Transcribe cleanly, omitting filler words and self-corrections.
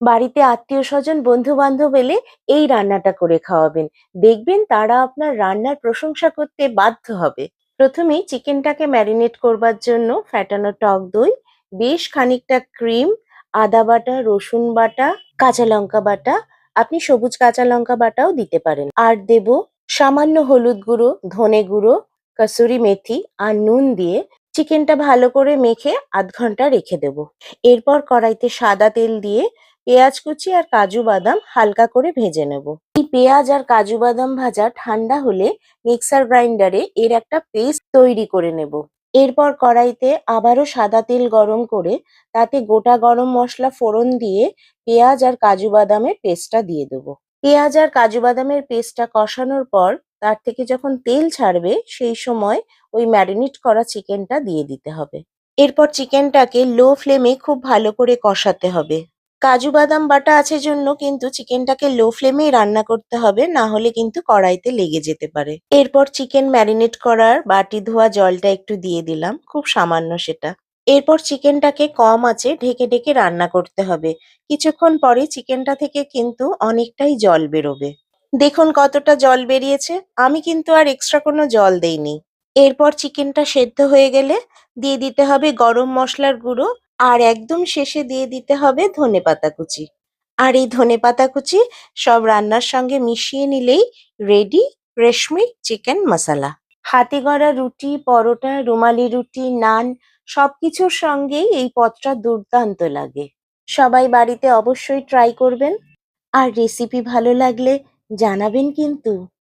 বাড়িতে আত্মীয়-স্বজন, বন্ধু-বান্ধব এলে এই রান্নাটা করে খাওয়াবেন। দেখবেন তারা আপনার রান্নার প্রশংসা করতে বাধ্য হবে। প্রথমেই চিকেনটাকে ম্যারিনেট করবার জন্য ফ্যাটানো টক দই, বেশ খানিকটা ক্রিম, আদা বাটা, রসুন বাটা, কাঁচা লঙ্কা বাটা, আপনি সবুজ কাঁচা লঙ্কা বাটাও দিতে পারেন। আর দেব সামান্য হলুদ গুঁড়ো, ধনে গুঁড়ো, কাসুরি মেথি আর নুন দিয়ে চিকেনটা ভালো করে মেখে ০.৫ ঘন্টা রেখে দেব। এরপর কড়াইতে সাদা তেল দিয়ে পেঁয়াজ কুচি আর কাজু বাদাম হালকা করে ভেজে নেব। এই পেঁয়াজ আর কাজু বাদাম ভাজা ঠান্ডা হলে মিক্সার গ্রাইন্ডারে এর একটা পেস্ট তৈরি করে নেব। এরপর কড়াইতে আবারও সাদা তেল গরম করে তাতে গোটা গরম মশলা ফোড়ন দিয়ে পেঁয়াজ আর কাজু বাদামের পেস্টটা দিয়ে দেবো। পেঁয়াজ আর কাজু বাদামের পেস্টটা কষানোর পর তার থেকে যখন তেল ছাড়বে সেই সময় ওই ম্যারিনেট করা চিকেনটা দিয়ে দিতে হবে। এরপর চিকেনটাকে লো ফ্লেমে খুব ভালো করে কষাতে হবে। কাজু বাদাম বাটা আছে জন্য কিন্তু চিকেনটাকে লো ফ্লেমেই রান্না করতে হবে, না হলে কিন্তু কড়াইতে লেগে যেতে পারে। এরপর চিকেন ম্যারিনেট করার বাটি ধোয়া জলটা একটু দিয়ে দিলাম, খুব সামান্য সেটা। এরপর চিকেনটাকে কম আঁচে ঢেকে ঢেকে রান্না করতে হবে। কিছুক্ষণ পরে চিকেনটা থেকে কিন্তু অনেকটাই জল বেরোবে। দেখুন কতটা জল বেরিয়েছে। আমি কিন্তু আর এক্সট্রা কোনো জল দেইনি। এরপর চিকেনটা সেদ্ধ হয়ে গেলে দিয়ে দিতে হবে গরম মশলার গুঁড়ো আর একদম শেষে দিয়ে দিতে হবে ধনেপাতা কুচি। আর এই ধনেপাতা কুচি সব রান্নার সঙ্গে মিশিয়ে নিলেই রেডি রেশমি চিকেন মশলা। হাতে গড়া রুটি, পরোটা, রুমালি রুটি, নান সবকিছুর সঙ্গেই এই পদটা দুর্দান্ত লাগে। সবাই বাড়িতে অবশ্যই ট্রাই করবেন। আর রেসিপি ভালো লাগলে জানাবেন কিন্তু।